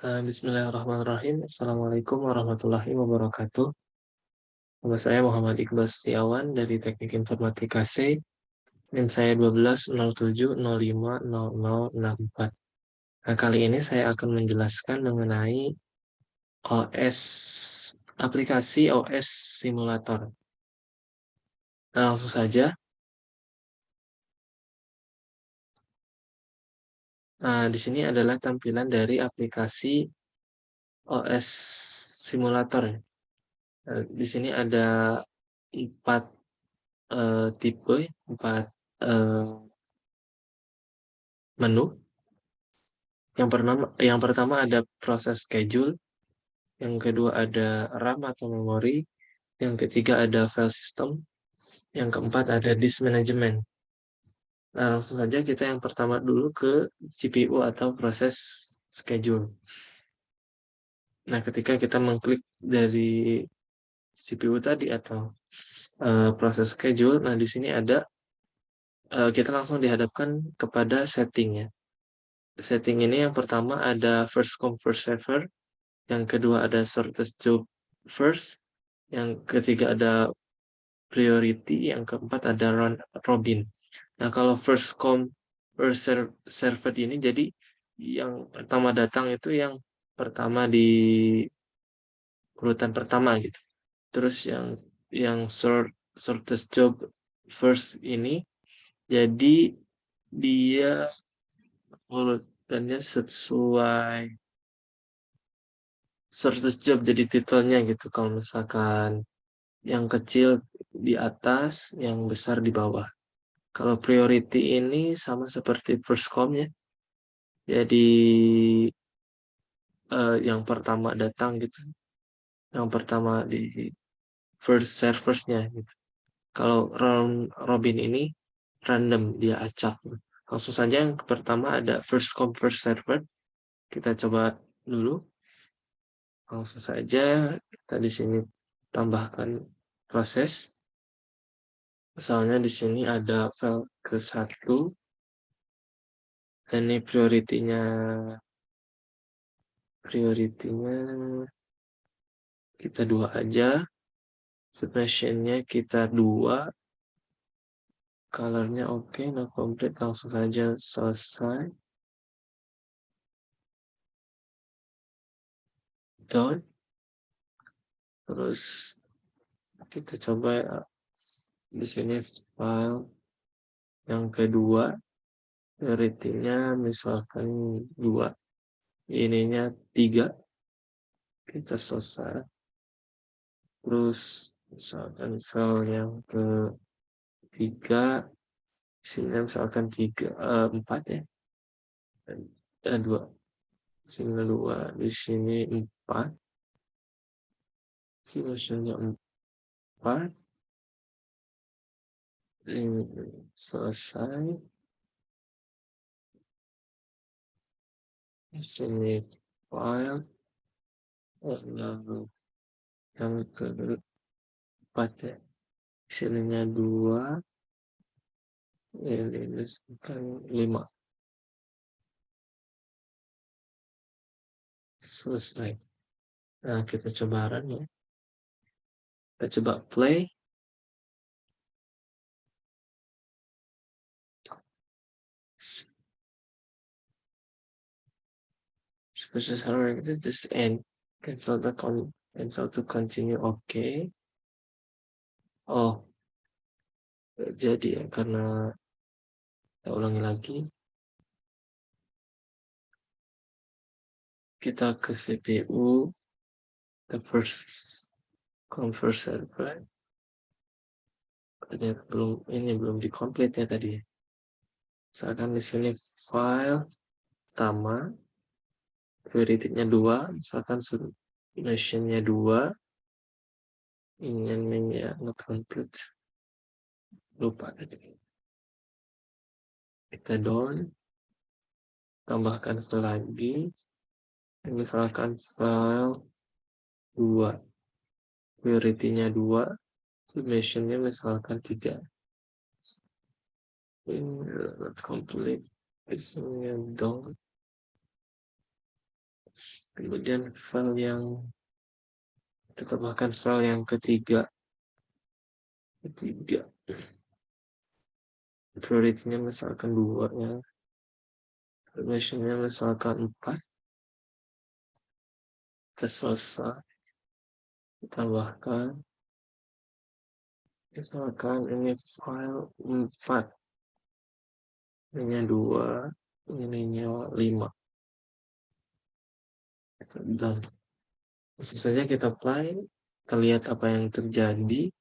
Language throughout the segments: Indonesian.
Bismillahirrahmanirrahim. Assalamualaikum warahmatullahi wabarakatuh. Nama saya Muhammad Iqbal Setiawan dari Teknik Informatika C. NIM saya 1207050064. Nah, kali ini saya akan menjelaskan mengenai OS aplikasi OS simulator. Nah, langsung saja. Nah, di sini adalah tampilan dari aplikasi OS simulator. Nah, di sini ada empat tipe, empat eh, menu. Yang pertama ada proses schedule, yang kedua ada RAM atau memori, yang ketiga ada file system, yang keempat ada disk management. Nah, langsung saja kita yang pertama dulu ke CPU atau proses schedule. Nah, ketika kita mengklik dari CPU tadi atau proses schedule, nah di sini ada kita langsung dihadapkan kepada settingnya. Setting ini yang pertama ada first come first server, yang kedua ada shortest job first, yang ketiga ada priority, yang keempat ada round robin. Nah, kalau first come first served ini jadi yang pertama datang itu yang pertama di urutan pertama gitu. Terus yang shortest job first ini jadi dia urutannya sesuai shortest job jadi titelnya gitu. Kalau misalkan yang kecil di atas, yang besar di bawah. Kalau priority ini sama seperti first come ya. Jadi yang pertama datang gitu. Yang pertama di first serversnya gitu. Kalau round robin ini random, dia acak. Langsung saja yang pertama ada first come first server. Kita coba dulu. Langsung saja kita di sini tambahkan proses. Misalnya di sini ada file ke-1. Ini prioritinya kita 2 aja. Submissionnya kita 2. Colornya oke, no complete. Langsung saja selesai. Down. Terus kita coba di sini file yang kedua. Prioritinya misalkan 2. Ininya 3. Kita selesai. Terus misalkan file yang ketiga, sini misalkan 4 ya, dan 2, sini 2, di sini 4, simulasinya 4, ini selesai, di sini file, lalu yang keempat ya, sininya 2, ini misalkan 5, selesai. Nah, kita coba run ya. Kita coba play. Proses server itu just end. Cancel to continue. Oke. Oh, jadi ya karena kita ulangi lagi. Kita ke CPU, the first come first server. Belum di complete ya tadi. Misalkan di sini file pertama, priority-nya 2, misalkan submission-nya 2, ini not complete. Lupa tadi. Kita down, tambahkan file lagi. Misalkan file 2, priority-nya 2, submission-nya misalkan 3. Not complete. Isinya dong. Kemudian file yang kita tambahkan file yang ketiga priority-nya misalkan 2 ya, permissionnya misalkan 4, kita selesai, tambahkan misalkan ini file 4, ininya 2, ininya 5, dan langsung saja kita play, kita lihat apa yang terjadi.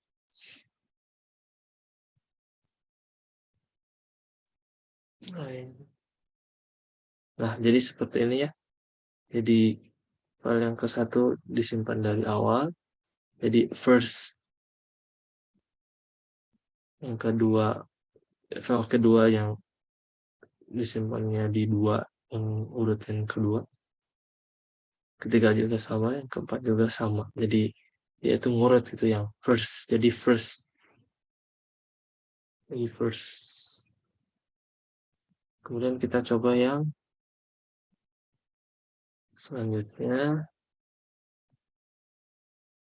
Nah, jadi seperti ini ya. Jadi file yang ke-1 disimpan dari awal. Jadi first, yang kedua, file kedua yang disimpannya di 2, yang urutan kedua. Ketiga juga sama, yang keempat juga sama. Jadi yaitu ngurut itu yang first. Jadi first. Jadi first. Kemudian kita coba yang selanjutnya.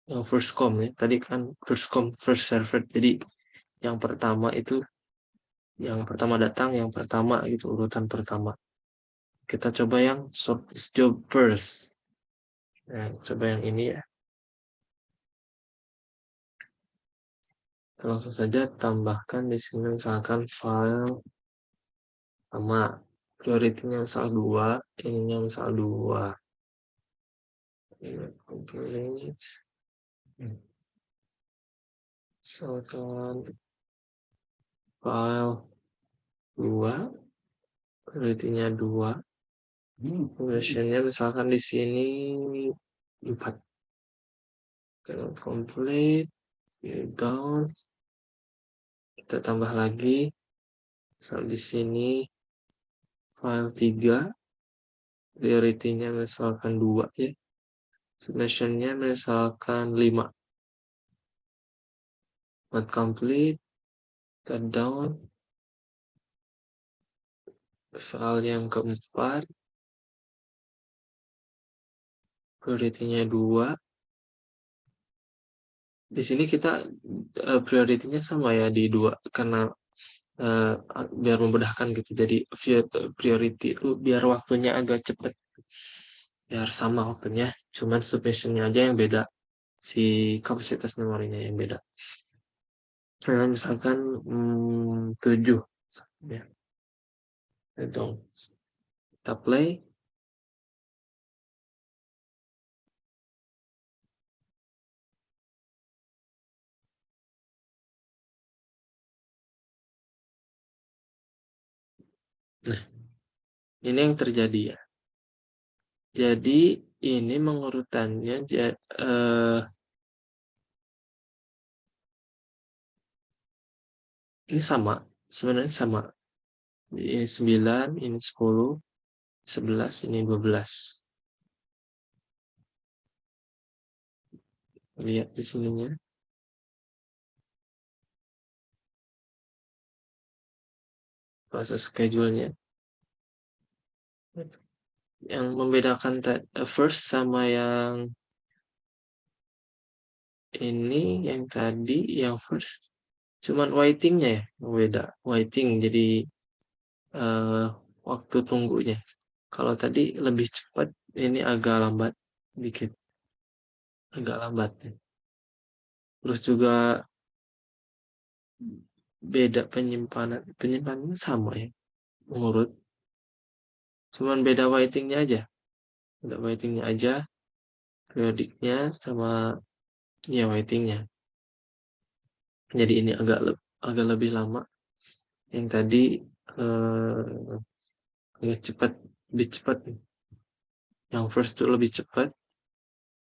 Yang first come ya. Tadi kan first come, first served. Jadi yang pertama itu, yang pertama datang, yang pertama gitu, urutan pertama. Kita coba yang shortest job first. Nah, coba yang ini ya. Kita langsung saja tambahkan di sini misalkan file sama priority-nya misal 2, ininya misal 2. Ini complete. Misalkan file 2, priority-nya 2. Version-nya misalkan di sini 4. Kita complete, down. Kita tambah lagi. Misal di sini file 3, priority-nya misalkan 2 ya. Submission-nya misalkan 5. Not complete, kita down. File yang keempat, priority-nya 2. Di sini kita priority-nya sama ya di 2 karena biar memudahkan gitu. Jadi priority itu biar waktunya agak cepat. Biar sama waktunya, cuman submission-nya aja yang beda. Si kapasitas memorinya yang beda. Nah, misalkan 7 ya. Dong. Kita play. Nah, ini yang terjadi ya. Jadi ini mengurutannya ini sama, sebenarnya sama. Ini 9, ini 10, 11, ini 12. Lihat di sininya. Proses schedule-nya. Yang membedakan first sama yang ini, yang tadi, yang first. Cuman waiting-nya ya, beda. Waiting, jadi waktu tunggunya. Kalau tadi lebih cepat, ini agak lambat dikit. Agak lambat. Terus juga beda penyimpanan. Penyimpanannya sama ya, mengurut. Cuman beda waiting-nya aja. Beda waiting-nya aja, periodiknya sama ya waiting-nya. Jadi ini agak lebih lama. Yang tadi agak cepat, lebih cepat. Yang first itu lebih cepat.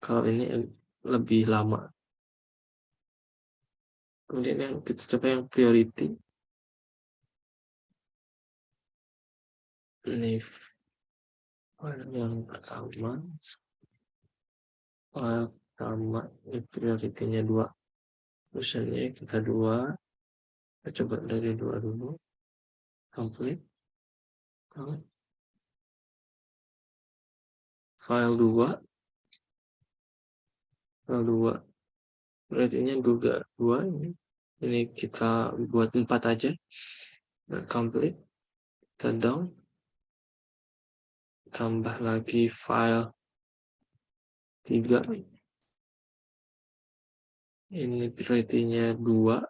Kalau ini lebih lama. Kemudian yang kita coba yang priority. Ini yang pertama. Pertama, ini priority-nya 2. Versionnya kita 2. Kita coba dari 2 dulu. Complete. file 2, berarti ini juga 2 ini kita buat 4 aja. Nah, complete, kita down, tambah lagi file 3, ini priority-nya 2,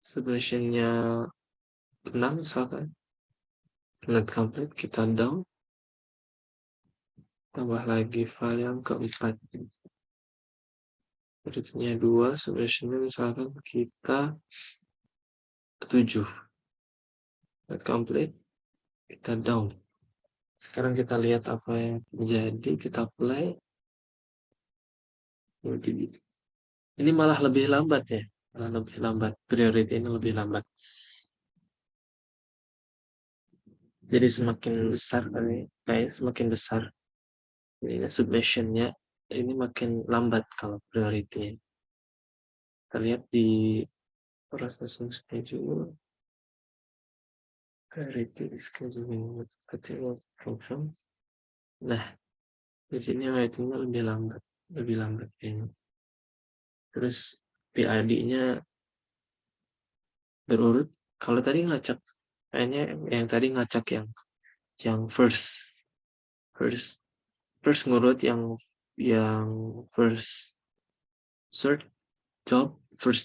subversion-nya 6 misalkan, not complete, kita down, tambah lagi file yang keempat, priority-nya 2, subversion-nya misalkan kita 7, not complete, kita down. Sekarang kita lihat apa yang terjadi, kita play. Ini malah lebih lambat ya, malah lebih lambat, priority ini lebih lambat. Jadi semakin besar kayak semakin besar ini submissionnya, ini makin lambat kalau priority. Kita lihat di processing schedule, priority scheduling material program. Nah, di sini waitingnya lebih lambat ini. Terus PID-nya berurut. Kalau tadi ngacak, kayaknya yang tadi ngacak yang first ngurut yang first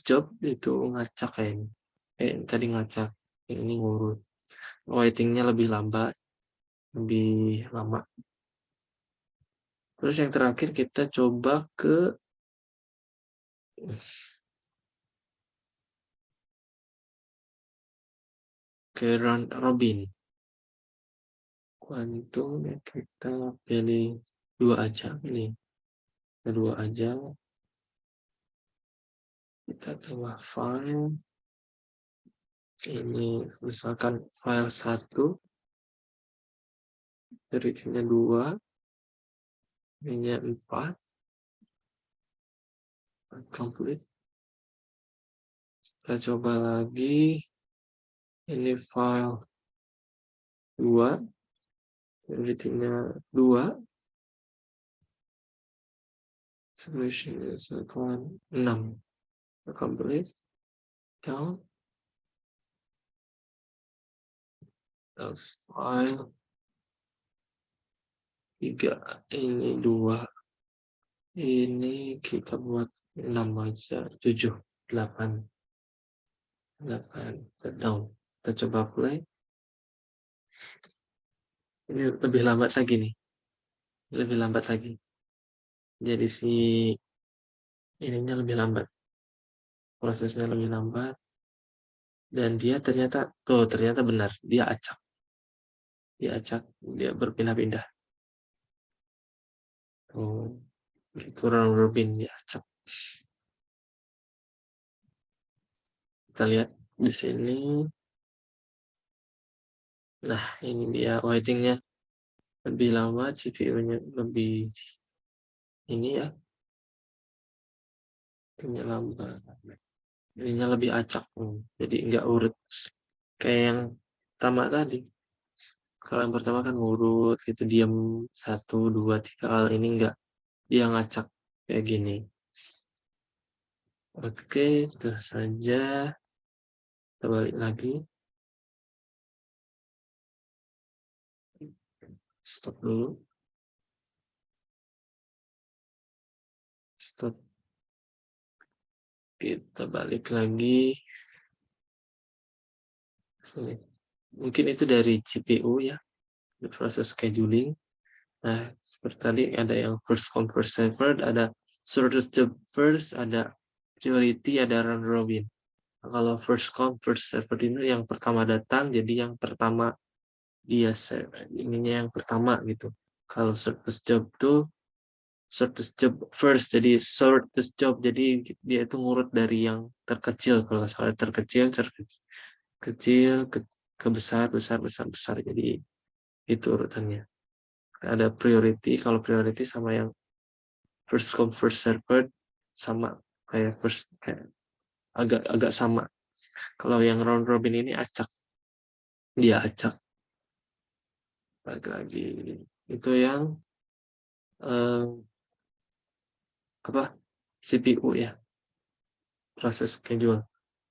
job itu ngacak kayaknya. Tadi ngacak, ini ngurut. Waitingnya lebih lama. Terus yang terakhir kita coba ke round robin. Quantum kita pilih 2 aja ini. 2 aja. Kita tambah file. Ini misalkan file 1. Berikutnya 2. Ini 4. Complete. Kita coba lagi. Ini file 2. Berikutnya 2. Solution is 6. Complete. Down. File 3. Ini 2. Ini kita buat 6 aja. 7, 8. Down. Kita coba play. Ini lebih lambat lagi nih. Lebih lambat lagi. Jadi ininya lebih lambat. Prosesnya lebih lambat. Dan dia ternyata benar. Dia acak. Dia berpindah-pindah. Oh, itu round robin dia acak. Kita lihat di sini. Nah, ini dia waitingnya lebih lama, CPU-nya lebih ini ya. Ininya lambat. Ininya lebih acak. Jadi nggak urut kayak yang pertama tadi. Kalau yang pertama kan ngurut, itu diam 1, 2, 3. Kalau ini enggak, dia ngacak kayak gini. Oke, itu saja. Kita balik lagi. Stop dulu. Stop. Kita balik lagi. Sini. Mungkin itu dari CPU ya, proses scheduling. Nah, seperti tadi ada yang first come first served, ada shortest job first, ada priority, ada round robin. Nah, kalau first come first served ini yang pertama datang, jadi yang pertama dia ininya yang pertama gitu. Kalau shortest job tuh shortest job first, jadi shortest job, jadi dia itu ngurut dari yang terkecil. Kalau salah terkecil ke besar, besar. Jadi itu urutannya. Ada priority, kalau priority sama yang first come first served sama kayak agak sama. Kalau yang round robin ini acak, dia acak. Balik lagi itu yang eh, CPU ya, proses schedule.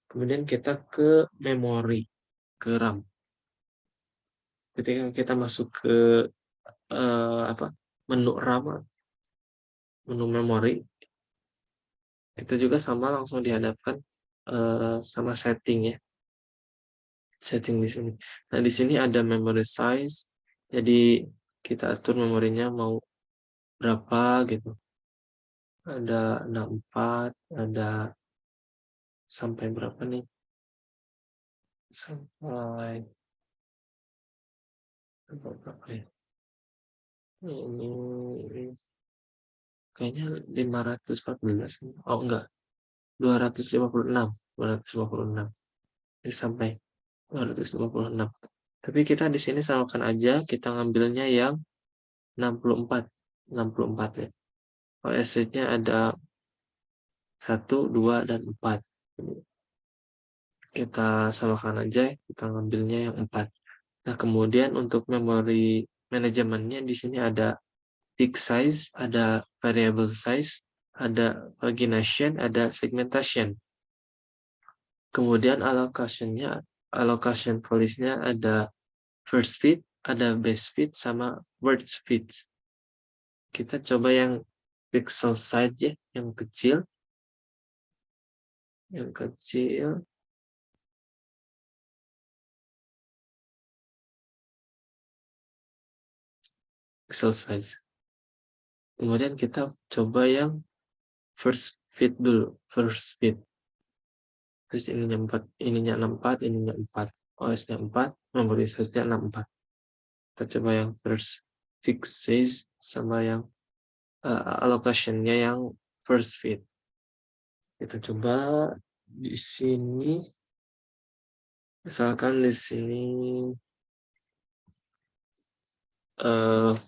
Kemudian kita ke memori, ke RAM. Ketika kita masuk ke menu RAM, menu memori, kita juga sama langsung dihadapkan sama setting ya, setting di sini. Nah, di sini ada memory size, jadi kita atur memorinya mau berapa gitu. Ada 64, ada sampai berapa nih? Sampai berapa ya? Ini kayaknya 514. Oh enggak, 256. 256. Ini sampai 256. Tapi kita di sini samakan aja, kita ngambilnya yang 64. 64 ya. OS-nya ada 1, 2, dan 4. Kita samakan aja, kita ngambilnya yang 4. Nah, kemudian untuk memori manajemennya di sini ada fixed size, ada variable size, ada pagination, ada segmentation. Kemudian allocation policy-nya ada first fit, ada base fit, sama worst fit. Kita coba yang pixel size ya, yang kecil. Yang kecil. Pixel size. Kemudian kita coba yang first fit dulu, first fit. Terus ininya 4, ininya 64, ininya 4. OS-nya 4, memori size-nya 64. Kita coba yang first fixed size sama yang allocation-nya yang first fit. Kita coba di sini, misalkan di sini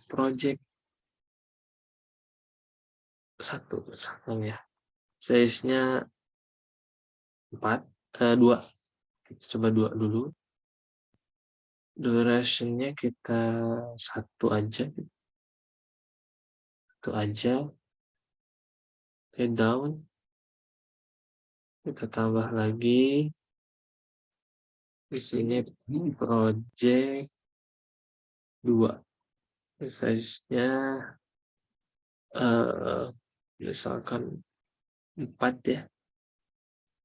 project 1 misalkan ya. Size-nya 4, 2. Kita coba 2 dulu. Duration-nya kita 1 aja. 1 aja. Oke, down. Kita tambah lagi. Di sini project 2. Size-nya misalkan 4 ya.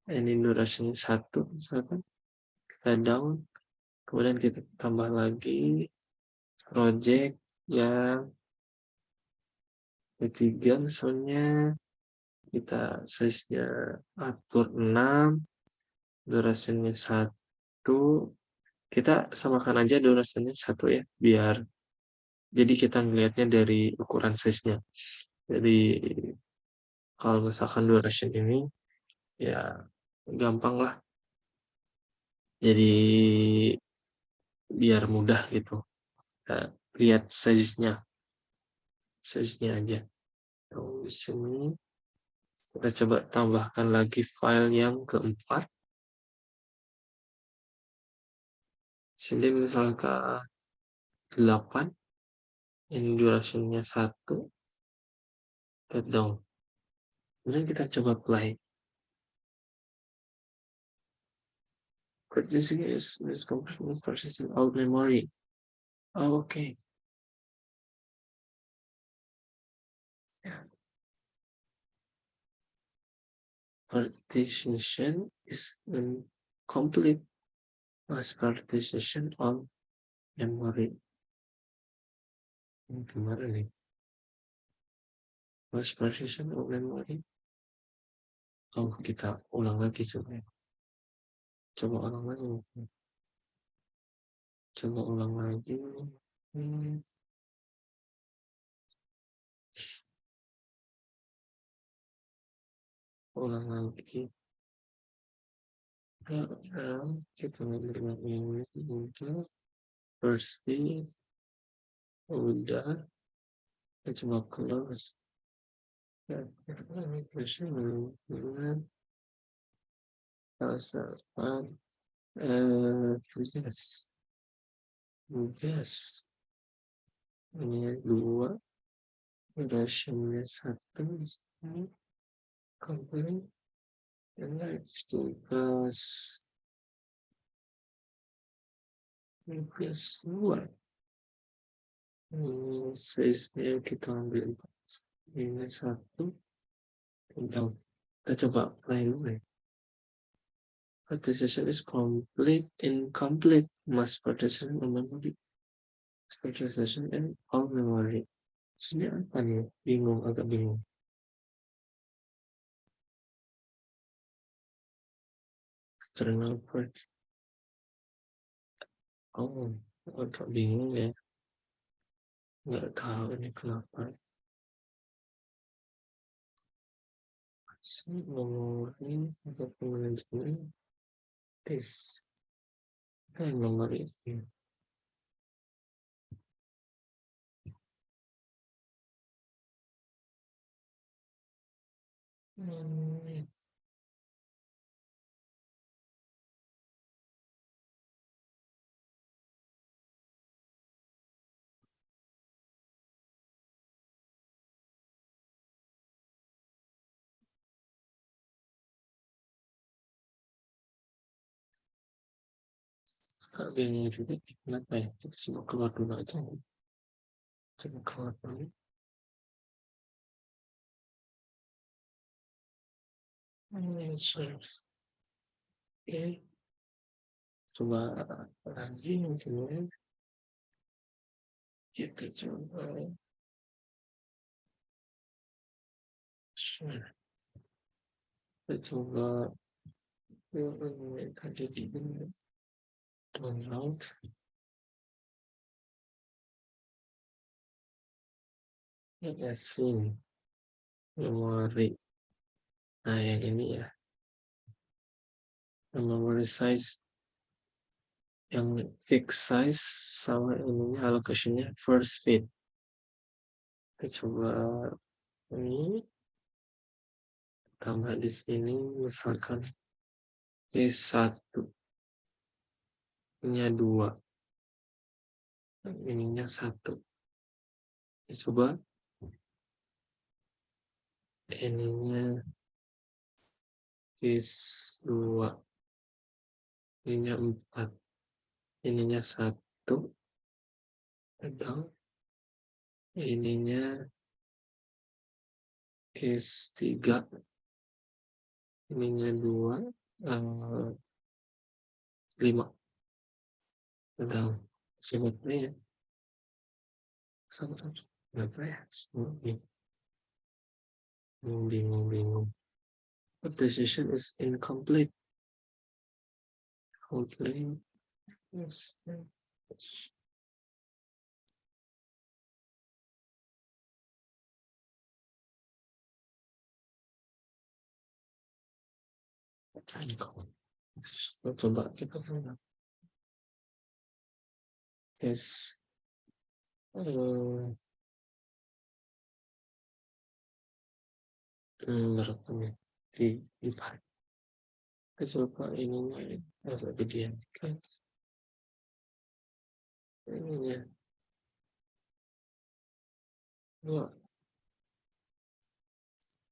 Ini durasinya 1 misalkan. Kita down. Kemudian kita tambah lagi project yang ketiga misalnya. Kita size-nya atur 6. Durasinya 1. Kita samakan aja durasinya 1 ya. Biar jadi kita ngelihatnya dari ukuran size-nya. Jadi kalau misalkan duration ini ya gampang lah. Jadi biar mudah gitu. Kita lihat size-nya aja. Di sini kita coba tambahkan lagi file yang keempat. Sini misalkan 8. Ini durasinya 1. Get down. Kemudian kita coba play. Purchasing is compression processing out memory. Oh, okay. Partition is complete mass partition of memory. Gimana nih? Mass partition of memory. Oh, kita ulang lagi coba. Coba ulang lagi. Coba ulang lagi. Ulang lagi. Kita menerima ini udah. First udah. Kita coba close. Yes. Yes. Ini 2. durationnya 1 complete and let's do plus 2. Size-nya kita ambil ini 1. Udah, kita coba play dulu ya. Participation is complete, incomplete, mass participation on memory, participation and all memory. Ini apa nih? Bingung, agak bingung. External part. Oh, agak bingung ya. Nggak tahu ini kenapa. Memory atau manajemen is nomor itu. Bingung juga kenapa ya. Kita coba keluar dulu aja. Coba keluar dulu. Oke. Coba lagi mungkin ya. Kita coba. Kita coba. Tadi di download. Ya sih. Memori. Nah yang ini ya. Memory size yang fixed size sama ininya allocation-nya first fit. Kita coba ini tambah di sini misalkan E1 ininya 2 ininya 1. Kita coba ininya E2 ininya 4 ininya 1 dan ininya S3 ininya 2 5 dan sebetulnya sama berapa ya bingung the decision is incomplete complete yes. Coba kita lihat. Yes. Berapa nih? Di 4. Kita coba ininya agak gedean kan. Ininya 2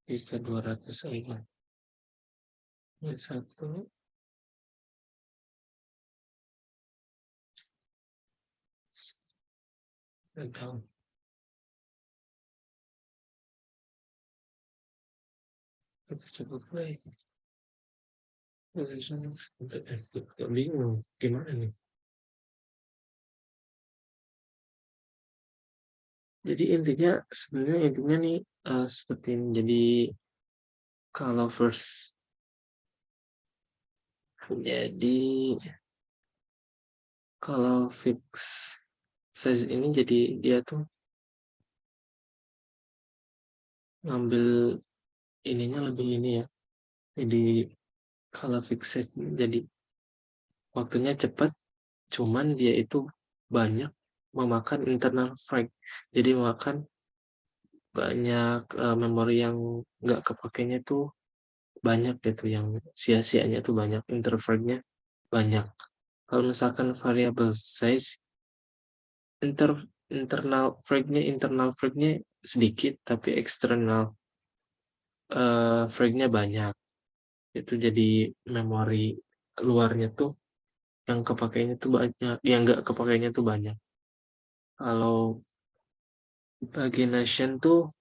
bisa 200 aja. Ini 1 down. Kita coba play. Position bingung gimana nih. Jadi intinya nih seperti ini. Jadi kalau first jadi kalau fix size ini jadi dia tuh ngambil ininya lebih ini ya. Jadi kalau fix size jadi waktunya cepat, cuman dia itu banyak memakan internal frag. Jadi makan banyak memori yang nggak kepakainya tuh banyak gitu, yang sia-sianya tuh banyak, interfragnya banyak. Kalau misalkan variable size internal frag-nya sedikit, tapi eksternal frag-nya banyak. Itu jadi memori luarnya tuh yang kepakainya tuh banyak, yang nggak kepakainya tuh banyak. Kalau pagination tuh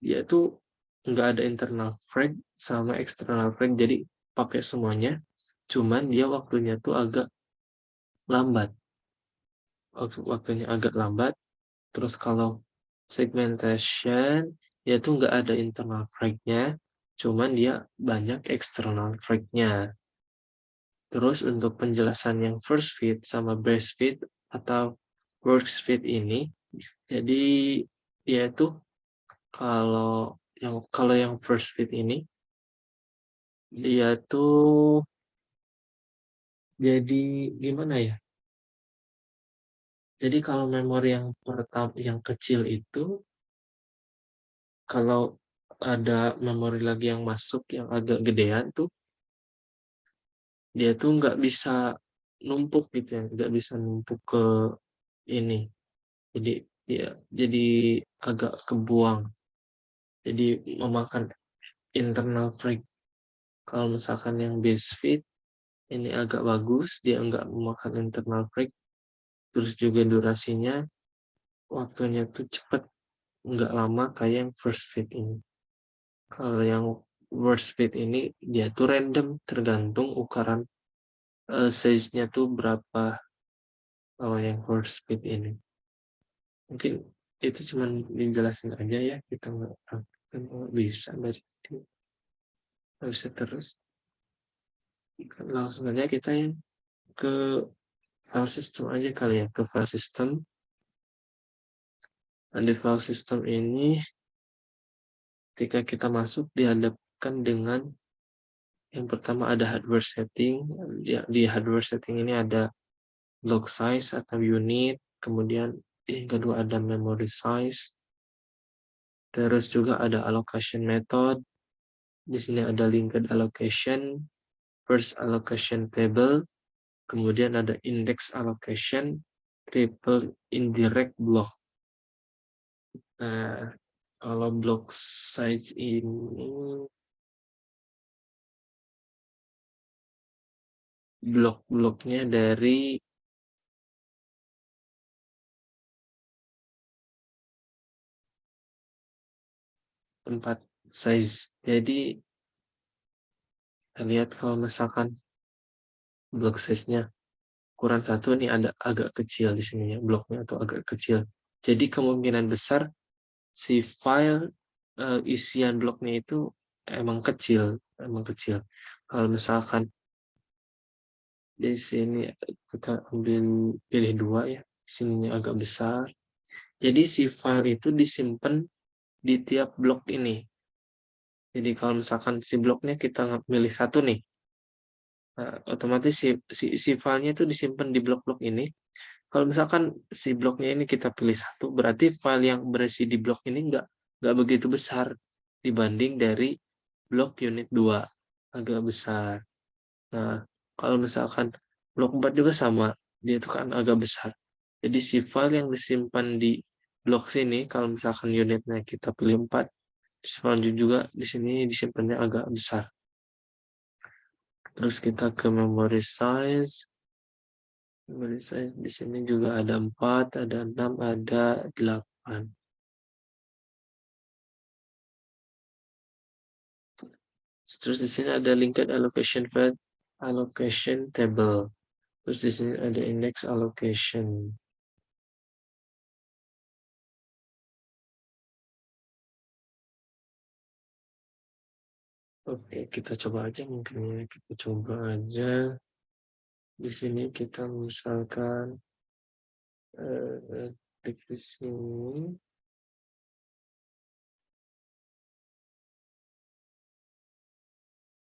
dia tuh nggak ada internal frag sama external frag, jadi pakai semuanya. Cuman dia waktunya tuh agak lambat. Waktunya agak lambat. Terus kalau segmentation dia tuh nggak ada internal frag-nya, cuman dia banyak external frag-nya. Terus untuk penjelasan yang first fit sama base fit atau works fit ini, jadi dia itu kalau yang first fit ini dia tuh jadi gimana ya? Jadi kalau memori yang pertama yang kecil itu, kalau ada memori lagi yang masuk yang agak gedean tuh, dia tuh nggak bisa numpuk gitu ya, nggak bisa numpuk ke ini. Jadi ya jadi agak kebuang. Jadi memakan internal frag. Kalau misalkan yang base fit ini agak bagus, dia nggak memakan internal frag. Terus juga durasinya, waktunya tuh cepet, nggak lama kayak yang first fit ini. Kalau yang worst fit ini dia tuh random, tergantung ukuran size-nya tuh berapa. Kalau yang worst fit ini mungkin itu cuman dijelasin aja ya, kita nggak bisa dari nggak bisa terus. Langsung aja kita yang ke file system aja kali ya, ke file system. Nah, di file system ini ketika kita masuk dihadapkan dengan yang pertama ada hardware setting. Di hardware setting ini ada block size atau unit, kemudian yang kedua ada memory size, terus juga ada allocation method. Di sini ada linked allocation, first allocation table, kemudian ada index allocation, triple indirect block. Nah, kalau block size ini blok-bloknya dari 4 size. Jadi kita lihat kalau misalkan blok size-nya ukuran 1 nih ada agak kecil di sini ya, bloknya atau agak kecil. Jadi kemungkinan besar si file isian bloknya itu emang kecil, emang kecil. Kalau misalkan di sini kita ambil pilih 2 ya, sininya agak besar. Jadi si file itu disimpan di tiap blok ini. Jadi kalau misalkan si bloknya kita pilih 1 nih, otomatis si filenya itu disimpan di blok-blok ini. Kalau misalkan si bloknya ini kita pilih 1, berarti file yang berisi di blok ini nggak begitu besar dibanding dari blok unit 2, agak besar. Nah, kalau misalkan blok 4 juga sama, dia itu kan agak besar. Jadi si file yang disimpan di blok sini, kalau misalkan unitnya kita pilih 4, selanjutnya juga di sini disimpannya agak besar. Terus kita ke memory size. Memory size di sini juga ada 4, ada 6, ada 8. Terus di sini ada linked allocation table. Terus di sini ada index allocation. Oke, kita coba aja mungkin ya. Kita coba aja. Di sini kita misalkan klik di sini.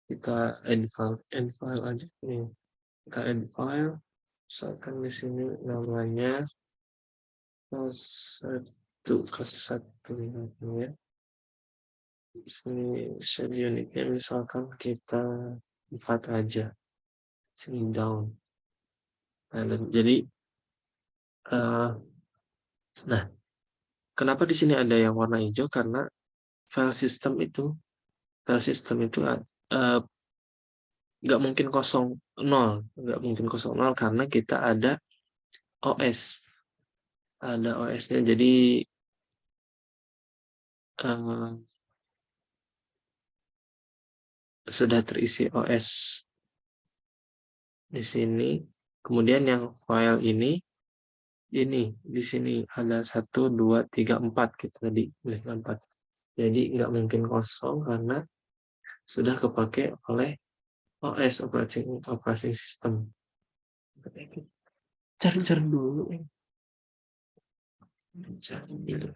Kita add file aja nih. Kita add file. Misalkan di sini namanya kasus satu ya. Di sini share unitnya misalkan kita 4 aja. Sini down. Nah, jadi uh, Nah, kenapa di sini ada yang warna hijau? Karena file system itu nggak mungkin kosong nol, nggak mungkin kosong nol karena kita ada OS-nya. Jadi eh, sudah terisi OS di sini. Kemudian yang file ini di sini ada 1, 2, 3, 4 kita tadi tulis 4. Jadi nggak mungkin kosong karena sudah kepake oleh OS, operating system. Cari dulu, cari dulu,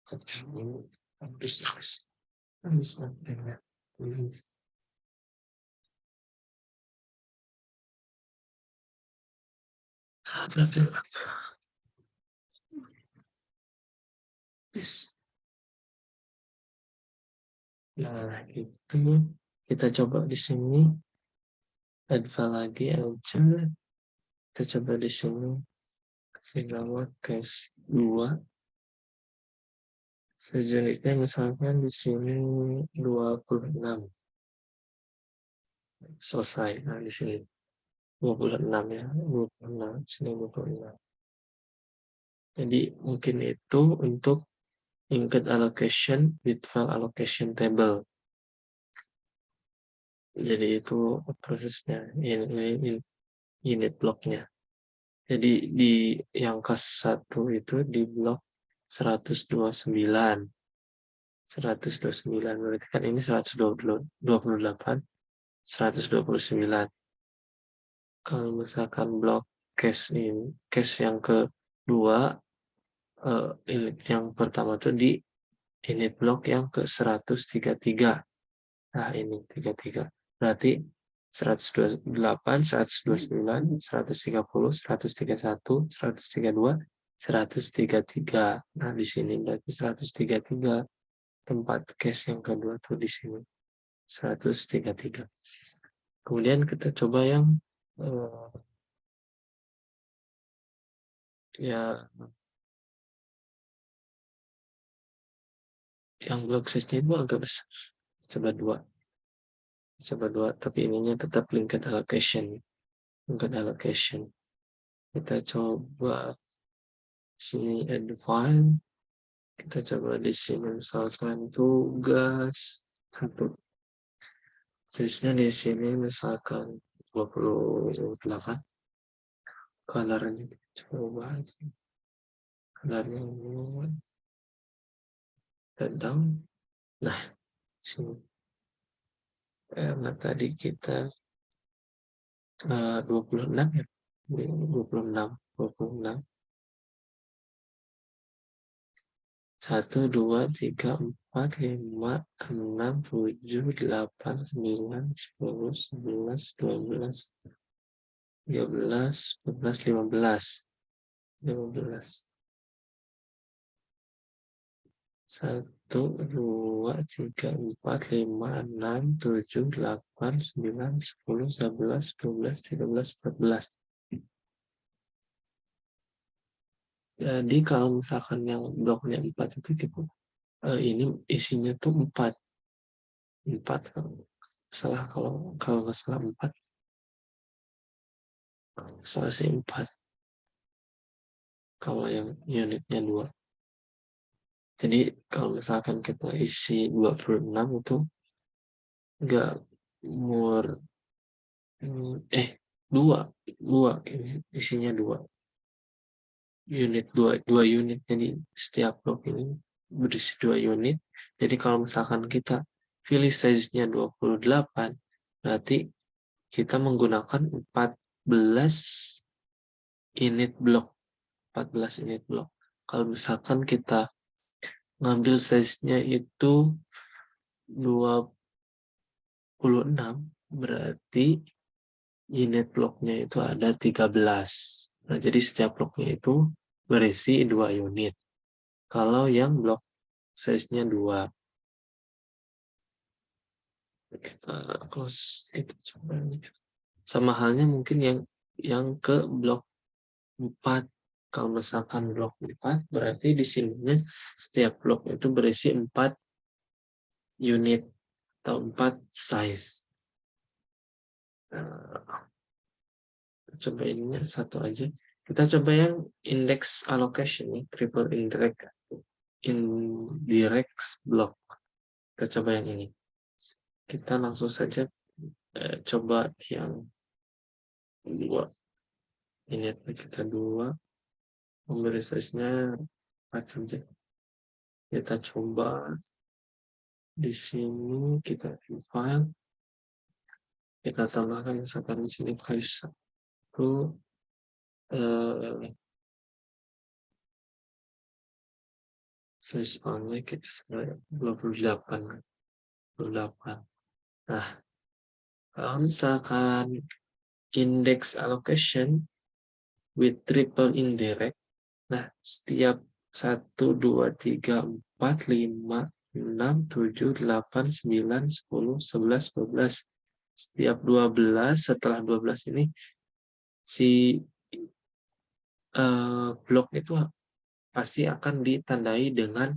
cari dulu. Habis banget. Yes. Nah, itu kita coba di sini add file lagi aja. Kita coba di sini kasih nama case 2. Sejenisnya misalkan di sini 26. Selesai. Nah, di sini 26 ya. 26. Sini 26. Jadi mungkin itu untuk include allocation with file allocation table. Jadi itu prosesnya. Ini unit blocknya. Jadi di yang ke satu itu di blok 129. 129 berarti kan ini 128, 129. Kalau misalkan blok case yang kedua, ini yang pertama tuh di init blok yang ke 133. Nah, ini 33. Berarti 128, 129, 130, 131, 132, 133. Nah, di sini berarti 133 tempat case yang kedua tuh di sini. 133. Kemudian kita coba eh, ya yang blok size-nya itu agak besar. Coba dua. Coba dua, tapi ininya tetap linked allocation. Linked allocation. Kita coba sini add file. Kita coba di sini misalkan tugas satu. Size-nya di sini misalkan 28. Color-nya kita coba aja. Color-nya down. Nah, sini. Karena tadi kita 26 ya. 26. 26. 1, 2, 3, 4, 5, 6, 7, 8, 9, 10, 11, 12, 13, 14, 15. 15. 1, 2, 3, 4, 5, 6, 7, 8, 9, 10, 11, 12, 13, 14. Jadi kalau misalkan yang bloknya 4 itu gitu, ini isinya tuh 4. 4 kalau salah, kalau nggak salah 4. Salah sih 4. Kalau yang unitnya 2. Jadi kalau misalkan kita isi 26 itu nggak more, 2. 2 ini isinya 2 unit, 2 unit. Jadi setiap blok ini berisi 2 unit. Jadi kalau misalkan kita pilih size-nya 28, berarti kita menggunakan 14 unit blok. 14 unit blok. Kalau misalkan kita ngambil size-nya itu 26, berarti unit bloknya itu ada 13. Nah, jadi setiap bloknya itu berisi 2 unit. Kalau yang blok size-nya 2. Kita close itu coba. Sama halnya mungkin yang ke blok 4. Kalau misalkan blok 4, berarti di sininya setiap blok itu berisi 4 unit atau 4 size. Nah, coba ininya satu aja. Kita coba yang index allocation nih, triple indirect block. Kita coba yang ini. Kita langsung saja coba yang 2. Ini kita 2. Memberi size-nya 4 aja. Kita coba di sini, kita file, kita tambahkan misalkan di sini price 1, size file-nya kita 28. Nah, kalau misalkan index allocation with triple indirect, nah setiap 1, 2, 3, 4, 5, 6, 7, 8, 9, 10, 11, 12. Setiap 12, setelah 12 ini, si blok itu pasti akan ditandai dengan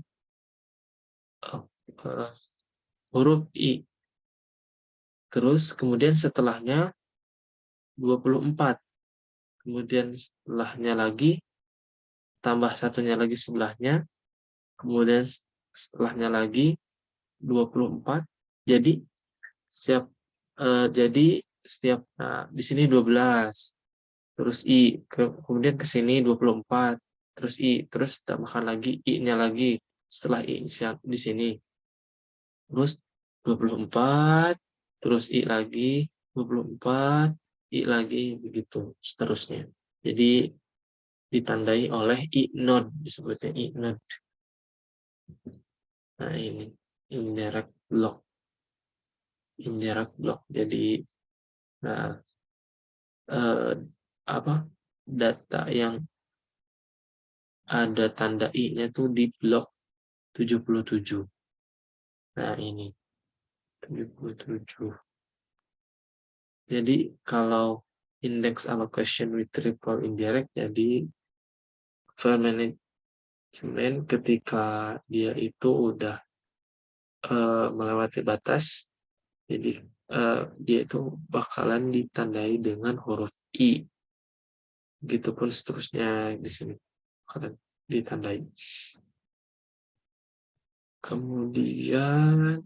huruf I. Terus kemudian setelahnya 24. Kemudian setelahnya lagi, tambah satunya lagi sebelahnya. Kemudian setelahnya lagi 24. Jadi setiap di sini 12. Terus I, kemudian ke sini 24. Terus I, terus tambahkan lagi I-nya lagi setelah I di sini. Terus 24, terus I lagi, 24, I lagi, begitu seterusnya. Jadi ditandai oleh I node, disebutnya I node. Nah ini indirect block. Jadi data yang ada tanda I-nya tuh di blok 77. Nah ini 77. Jadi kalau index allocation with triple indirect, jadi file management ketika dia itu udah melewati batas, jadi dia itu bakalan ditandai dengan huruf I. Begitupun seterusnya di sini bakalan ditandai. Kemudian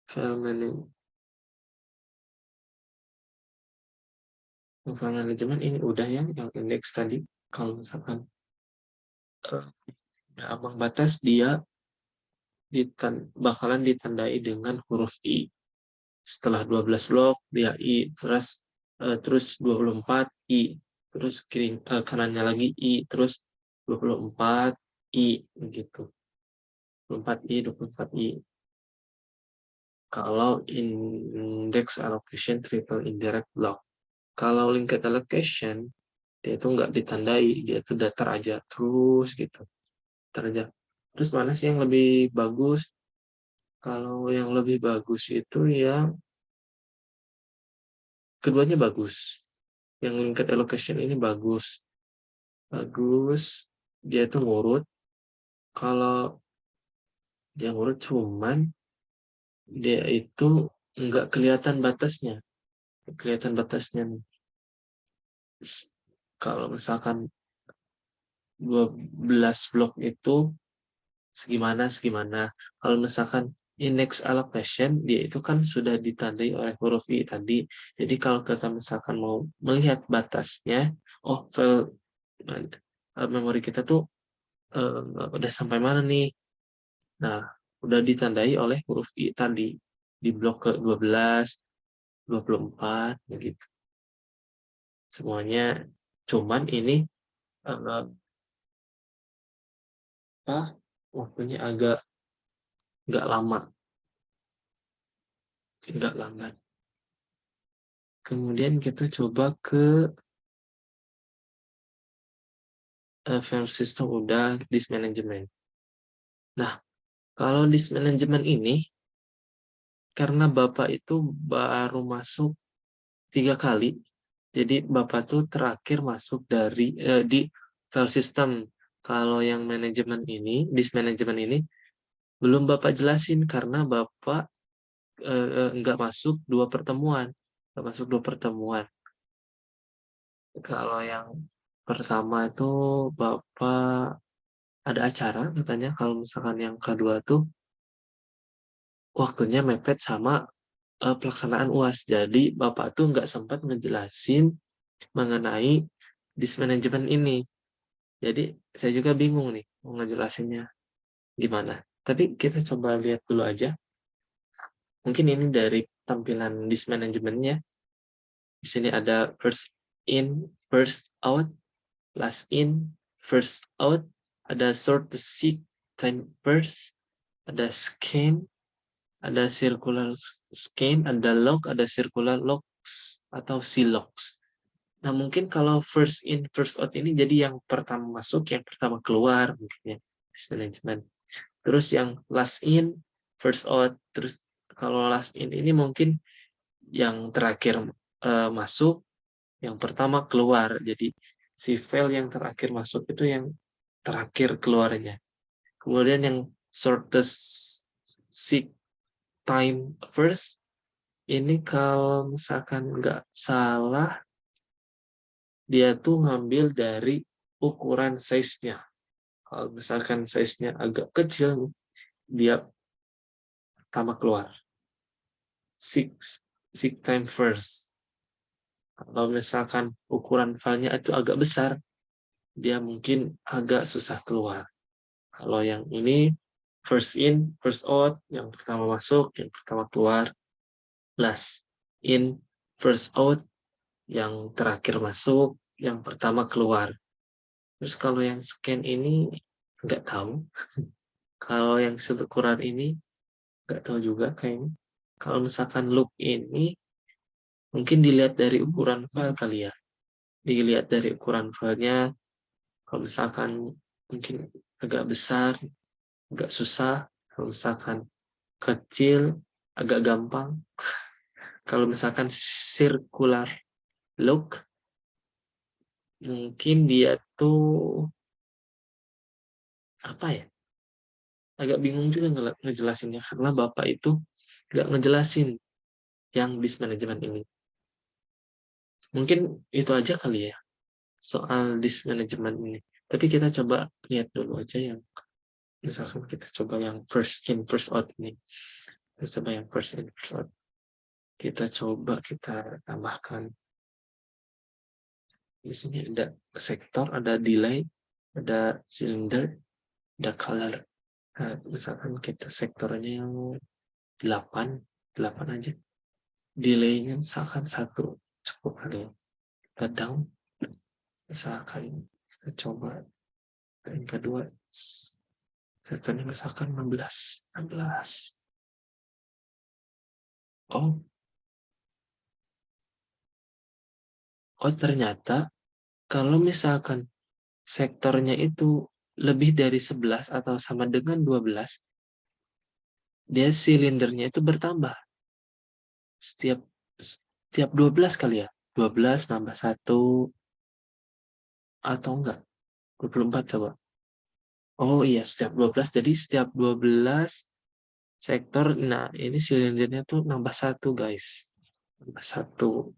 file management ini udah yang index tadi. Kalau misalkan ambang batas, dia bakalan ditandai dengan huruf I. Setelah 12 blok dia I, terus 24 I, terus kanannya lagi I, terus 24 I, begitu. 24 I, 24 I. Kalau index allocation triple indirect block. Kalau linked allocation, dia itu nggak ditandai, dia itu datar aja terus gitu. Datar aja. Terus mana sih yang lebih bagus? Kalau yang lebih bagus itu yang keduanya bagus. Yang linked allocation ini bagus. Dia itu ngurut. Kalau dia ngurut, cuman dia itu nggak kelihatan batasnya. Kalau misalkan 12 blok itu segimana. Kalau misalkan index allocation, dia itu kan sudah ditandai oleh huruf I tadi. Jadi kalau kita misalkan mau melihat batasnya, file memori kita tuh udah sampai mana nih. Nah, udah ditandai oleh huruf I tadi di blok ke-12, 24 begitu. Semuanya, cuman ini waktunya agak nggak lambat. Kemudian kita coba ke file system, udah disk management. Nah, kalau disk management ini, karena Bapak itu baru masuk 3 kali Jadi Bapak tuh terakhir masuk di file system. Kalau yang manajemen ini, disk manajemen ini belum Bapak jelasin karena Bapak nggak masuk dua pertemuan. Nggak masuk dua pertemuan. Kalau yang pertama itu Bapak ada acara katanya, kalau misalkan yang kedua tuh waktunya mepet sama pelaksanaan UAS. Jadi Bapak tuh nggak sempat ngejelasin mengenai disk management ini. Jadi saya juga bingung nih mau ngejelasinnya gimana. Tapi kita coba lihat dulu aja. Mungkin ini dari tampilan disk manajemennya. Di sini ada first in, first out, last in, first out, ada sort the seek time first, ada scan, ada circular scan, ada log, ada circular logs atau logs. Nah, mungkin kalau first in, first out ini jadi yang pertama masuk, yang pertama keluar, mungkin ya, disk management. Terus yang last in, first out. Terus kalau last in ini mungkin yang terakhir masuk, yang pertama keluar. Jadi si file yang terakhir masuk itu yang terakhir keluarnya. Kemudian yang shortest seek time first, ini kalau misalkan nggak salah, dia tuh ngambil dari ukuran size-nya. Kalau misalkan size-nya agak kecil, dia pertama keluar. Seek time first. Kalau misalkan ukuran filenya itu agak besar, dia mungkin agak susah keluar. Kalau yang ini first in, first out, yang pertama masuk, yang pertama keluar. Last in, first out, yang terakhir masuk, yang pertama keluar. Terus kalau yang scan ini nggak tahu. Kalau yang ukuran ini nggak tahu juga kayaknya. Kalau misalkan loop ini mungkin dilihat dari ukuran file kali ya. Dilihat dari ukuran filenya. Kalau misalkan mungkin agak besar, agak susah. Kalau misalkan kecil, agak gampang. Kalau misalkan circular look, mungkin dia tuh apa ya? Agak bingung juga ngejelasinnya karena Bapak itu nggak ngejelasin yang disk management ini. Mungkin itu aja kali ya soal disk management ini. Tapi kita coba lihat dulu aja yang misalkan kita coba yang first in first out ini. Kita coba yang first in first out. Kita coba kita tambahkan. Di sini ada sektor, ada delay, ada cylinder, ada color. Nah, misalkan kita sektornya yang 8, 8 aja. Delaynya misalkan 1, cukup kali ya. Kita down, misalkan kita coba yang kedua, sektornya misalkan 16. 16. Oh, ternyata kalau misalkan sektornya itu lebih dari 11 atau sama dengan 12, dia silindernya itu bertambah. Setiap 12 kali ya. 12 nambah 1 atau enggak? 24 coba. Oh iya, setiap 12. Jadi setiap 12 sektor, nah ini silindernya tuh nambah 1 guys. Nambah 1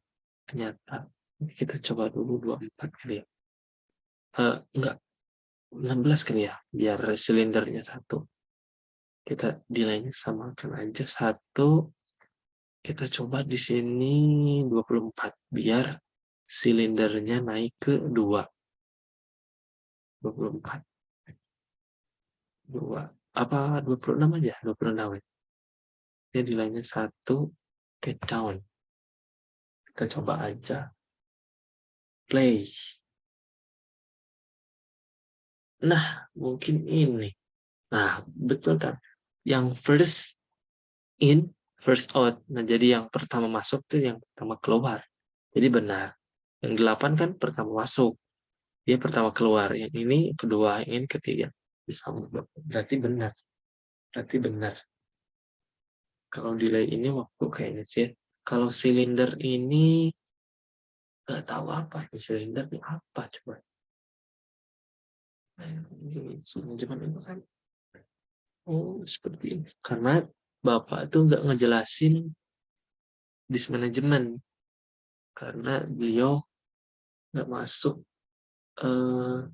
ternyata. Kita coba dulu 24 kali ya. Enggak, 16 kali ya, biar silindernya 1. Kita nilainya samakan aja 1. Kita coba di sini 24 biar silindernya naik ke 2. 24. 2. Apa 26 aja? 26 ya. Dia nilainya 1, get down. Kita coba aja. Play. Nah, mungkin ini. Nah, betul kan? Yang first in, first out. Nah, jadi yang pertama masuk tuh yang pertama keluar. Jadi benar. Yang 8 kan pertama masuk. Dia pertama keluar. Yang ini kedua, yang ini ketiga. Disambung. Berarti benar. Berarti benar. Kalau delay ini waktu kayaknya sih. Kalau silinder ini nggak tahu apa itu silinder ini apa coba. Manajemen itu kan seperti ini. Karena Bapak tuh nggak ngejelasin dismanajemen karena beliau nggak masuk eh,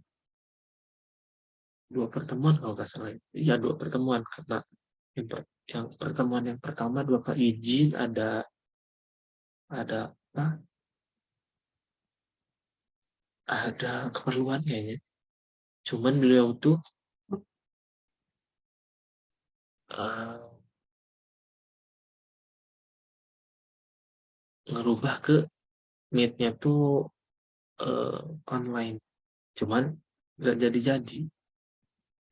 2 pertemuan kalau nggak salah. Iya 2 pertemuan karena yang pertemuan yang pertama Bapak izin ada apa? Ada keperluan kayaknya. Cuman beliau tuh eh, ngerubah ke meet-nya tuh online. Cuman nggak jadi-jadi.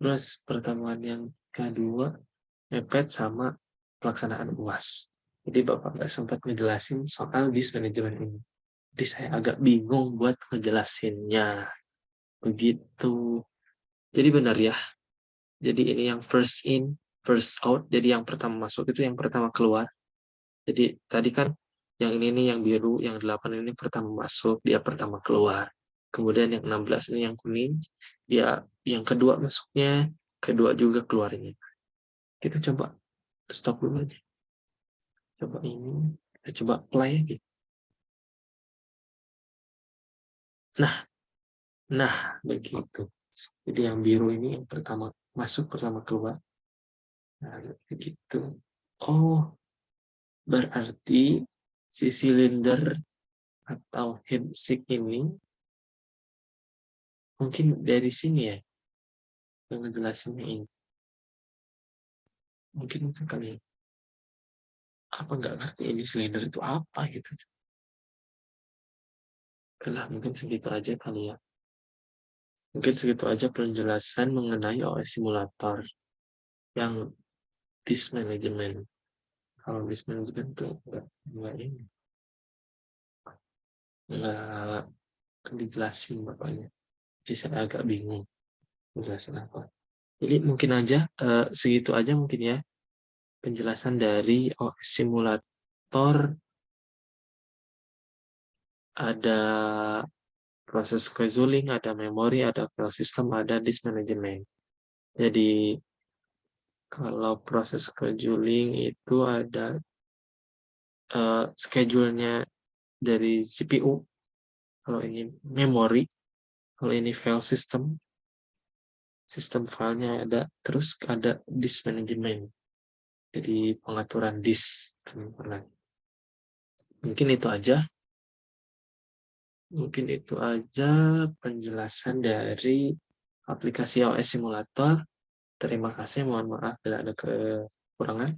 Terus pertemuan yang kedua mepet sama pelaksanaan UAS. Jadi Bapak nggak sempat ngejelasin soal bis manajemen ini. Jadi saya agak bingung buat ngejelasinnya. Begitu. Jadi benar ya. Jadi ini yang first in, first out. Jadi yang pertama masuk itu yang pertama keluar. Jadi tadi kan yang ini nih yang biru, yang 8 ini pertama masuk, dia pertama keluar. Kemudian yang 16 ini yang kuning, dia yang kedua masuknya, kedua juga keluarnya. Kita coba stop dulu aja. Coba ini, kita coba play lagi. Nah, begitu. Jadi yang biru ini yang pertama masuk, pertama keluar. Nah, begitu. Oh, berarti si silinder atau headsink ini mungkin dari sini ya yang ngejelasinnya ini. Mungkin kali ya. Apa nggak ngerti ini silinder itu apa gitu. Lah mungkin segitu aja kali ya. Mungkin segitu aja penjelasan mengenai OS simulator yang disk management. Kalau disk management tuh nggak ini, nggak dijelasin bapaknya. Jadi saya agak bingung menjelaskan apa. Jadi mungkin aja segitu aja mungkin ya penjelasan dari OS simulator. Ada proses scheduling, ada memori, ada file system, ada disk management. Jadi kalau proses scheduling itu ada schedule-nya dari CPU, kalau ini memori, kalau ini file system, sistem filenya ada, terus ada disk management, jadi pengaturan disk. Mungkin itu aja, penjelasan dari aplikasi OS Simulator. Terima kasih, mohon maaf bila ada kekurangan.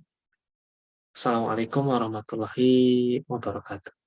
Assalamualaikum warahmatullahi wabarakatuh.